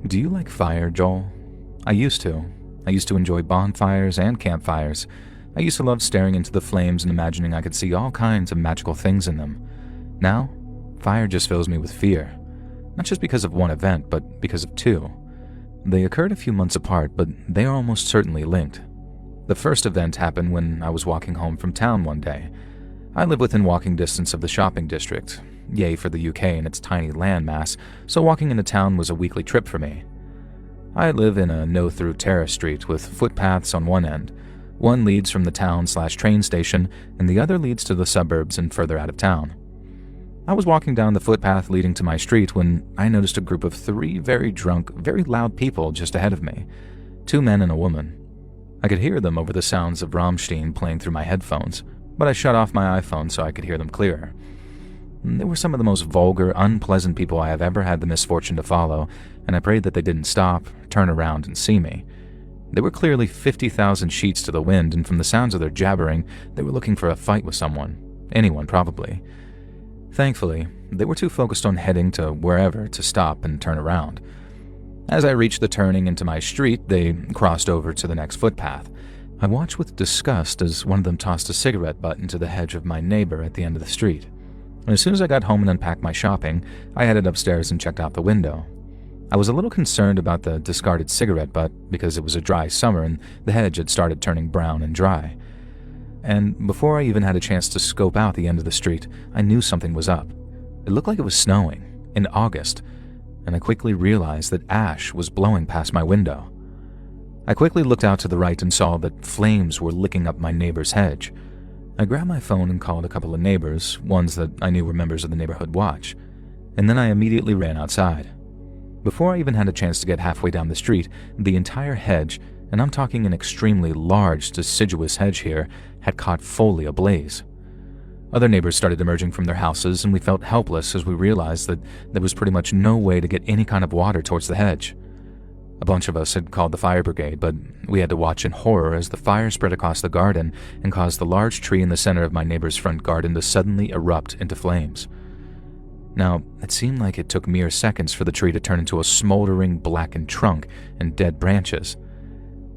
Do you like fire, Joel? I used to. I used to enjoy bonfires and campfires. I used to love staring into the flames and imagining I could see all kinds of magical things in them. Now, fire just fills me with fear. Not just because of one event, but because of two. They occurred a few months apart, but they are almost certainly linked. The first event happened when I was walking home from town one day. I live within walking distance of the shopping district. Yay for the UK and its tiny landmass, so walking into town was a weekly trip for me. I live in a no-through terrace street with footpaths on one end. One leads from the town/train station, and the other leads to the suburbs and further out of town. I was walking down the footpath leading to my street when I noticed a group of 3 very drunk, very loud people just ahead of me. 2 men and a woman. I could hear them over the sounds of Rammstein playing through my headphones, but I shut off my iPhone so I could hear them clearer. They were some of the most vulgar, unpleasant people I have ever had the misfortune to follow, and I prayed that they didn't stop, turn around, and see me. They were clearly 50,000 sheets to the wind, and from the sounds of their jabbering, they were looking for a fight with someone. Anyone, probably. Thankfully, they were too focused on heading to wherever to stop and turn around. As I reached the turning into my street, they crossed over to the next footpath. I watched with disgust as one of them tossed a cigarette butt into the hedge of my neighbor at the end of the street. As soon as I got home and unpacked my shopping, I headed upstairs and checked out the window. I was a little concerned about the discarded cigarette butt because it was a dry summer and the hedge had started turning brown and dry. And before I even had a chance to scope out the end of the street, I knew something was up. It looked like it was snowing, in August, and I quickly realized that ash was blowing past my window. I quickly looked out to the right and saw that flames were licking up my neighbor's hedge. I grabbed my phone and called a couple of neighbors, ones that I knew were members of the neighborhood watch, and then I immediately ran outside. Before I even had a chance to get halfway down the street, the entire hedge, and I'm talking an extremely large, deciduous hedge here, had caught fully ablaze. Other neighbors started emerging from their houses, and we felt helpless as we realized that there was pretty much no way to get any kind of water towards the hedge. A bunch of us had called the fire brigade, but we had to watch in horror as the fire spread across the garden and caused the large tree in the center of my neighbor's front garden to suddenly erupt into flames. Now, it seemed like it took mere seconds for the tree to turn into a smoldering, blackened trunk and dead branches.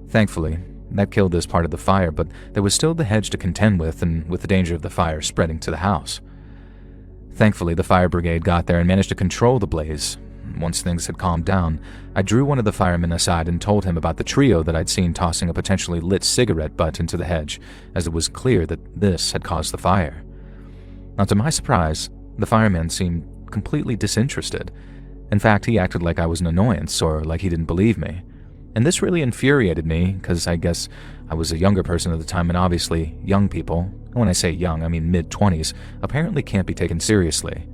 Thankfully, that killed this part of the fire, but there was still the hedge to contend with, and with the danger of the fire spreading to the house. Thankfully, the fire brigade got there and managed to control the blaze. Once things had calmed down, I drew one of the firemen aside and told him about the trio that I'd seen tossing a potentially lit cigarette butt into the hedge, as it was clear that this had caused the fire. Now, to my surprise, the fireman seemed completely disinterested. In fact, he acted like I was an annoyance or like he didn't believe me. And this really infuriated me, because I guess I was a younger person at the time, and obviously young people, and when I say young, I mean mid-20s, apparently can't be taken seriously.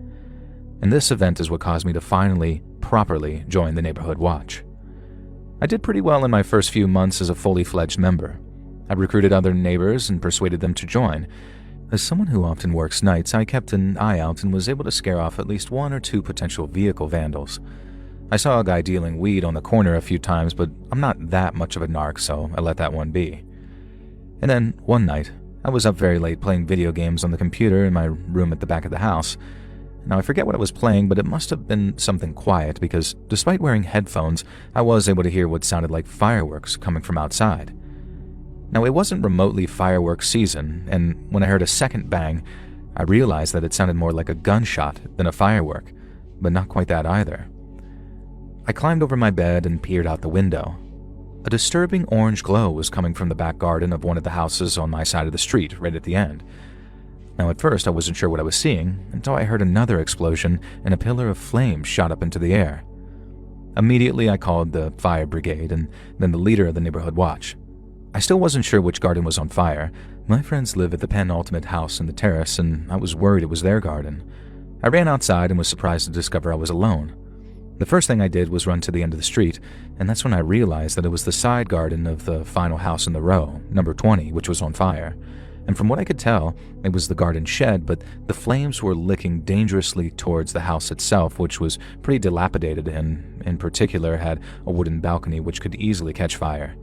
And this event is what caused me to finally, properly join the neighborhood watch. I did pretty well in my first few months as a fully fledged member. I recruited other neighbors and persuaded them to join. As someone who often works nights, I kept an eye out and was able to scare off at least 1 or 2 potential vehicle vandals. I saw a guy dealing weed on the corner a few times, but I'm not that much of a narc, so I let that one be. And then, one night, I was up very late playing video games on the computer in my room at the back of the house. Now, I forget what I was playing, but it must have been something quiet because, despite wearing headphones, I was able to hear what sounded like fireworks coming from outside. Now, it wasn't remotely fireworks season, and when I heard a second bang, I realized that it sounded more like a gunshot than a firework, but not quite that either. I climbed over my bed and peered out the window. A disturbing orange glow was coming from the back garden of one of the houses on my side of the street, right at the end. Now, at first, I wasn't sure what I was seeing until I heard another explosion and a pillar of flame shot up into the air. Immediately, I called the fire brigade and then the leader of the neighborhood watch. I still wasn't sure which garden was on fire. My friends live at the penultimate house in the terrace, and I was worried it was their garden. I ran outside and was surprised to discover I was alone. The first thing I did was run to the end of the street, and that's when I realized that it was the side garden of the final house in the row, number 20, which was on fire. And from what I could tell, it was the garden shed, but the flames were licking dangerously towards the house itself, which was pretty dilapidated and, in particular, had a wooden balcony which could easily catch fire.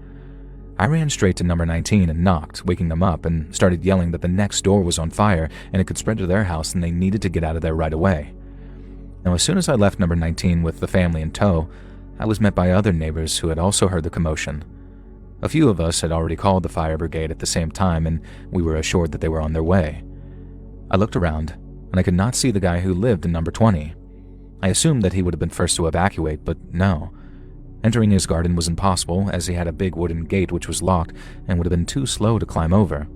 I ran straight to number 19 and knocked, waking them up, and started yelling that the next door was on fire and it could spread to their house and they needed to get out of there right away. Now, as soon as I left number 19 with the family in tow, I was met by other neighbors who had also heard the commotion. A few of us had already called the fire brigade at the same time, and we were assured that they were on their way. I looked around, and I could not see the guy who lived in number 20. I assumed that he would have been first to evacuate, but no. Entering his garden was impossible, as he had a big wooden gate which was locked and would have been too slow to climb over.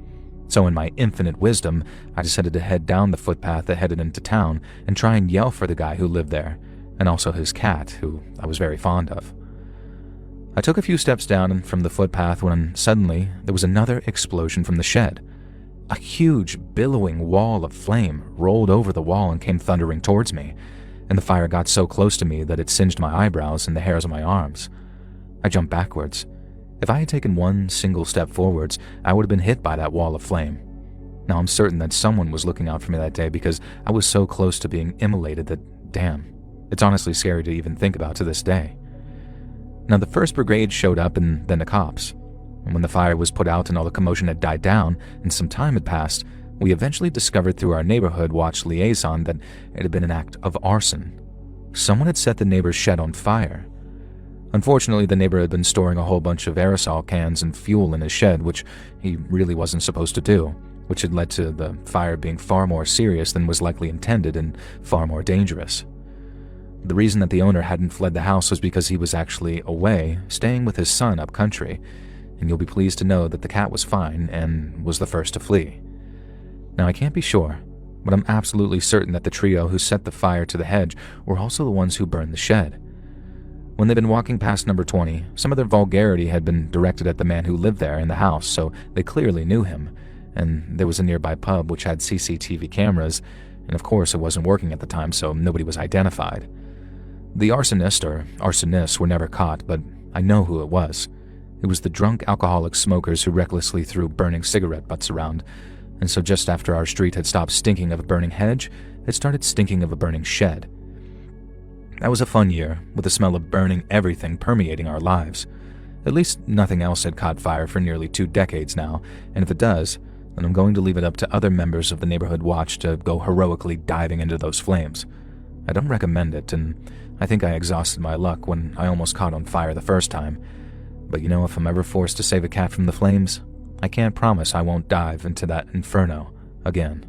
So in my infinite wisdom, I decided to head down the footpath that headed into town and try and yell for the guy who lived there, and also his cat, who I was very fond of. I took a few steps down from the footpath when suddenly there was another explosion from the shed. A huge, billowing wall of flame rolled over the wall and came thundering towards me, and the fire got so close to me that it singed my eyebrows and the hairs on my arms. I jumped backwards. If I had taken one single step forwards, I would have been hit by that wall of flame. Now I'm certain that someone was looking out for me that day because I was so close to being immolated that, damn, it's honestly scary to even think about to this day. Now the first brigade showed up and then the cops. And when the fire was put out and all the commotion had died down and some time had passed, we eventually discovered through our neighborhood watch liaison that it had been an act of arson. Someone had set the neighbor's shed on fire. Unfortunately, the neighbor had been storing a whole bunch of aerosol cans and fuel in his shed, which he really wasn't supposed to do, which had led to the fire being far more serious than was likely intended and far more dangerous. The reason that the owner hadn't fled the house was because he was actually away, staying with his son up country, and you'll be pleased to know that the cat was fine and was the first to flee. Now, I can't be sure, but I'm absolutely certain that the trio who set the fire to the hedge were also the ones who burned the shed. When they'd been walking past number 20, some of their vulgarity had been directed at the man who lived there in the house, so they clearly knew him, and there was a nearby pub which had CCTV cameras, and of course it wasn't working at the time, so nobody was identified. The arsonist or arsonists were never caught, but I know who it was. It was the drunk alcoholic smokers who recklessly threw burning cigarette butts around, and so just after our street had stopped stinking of a burning hedge, it started stinking of a burning shed. That was a fun year, with the smell of burning everything permeating our lives. At least nothing else had caught fire for nearly 2 decades now, and if it does, then I'm going to leave it up to other members of the neighborhood watch to go heroically diving into those flames. I don't recommend it, and I think I exhausted my luck when I almost caught on fire the first time. But you know, if I'm ever forced to save a cat from the flames, I can't promise I won't dive into that inferno again.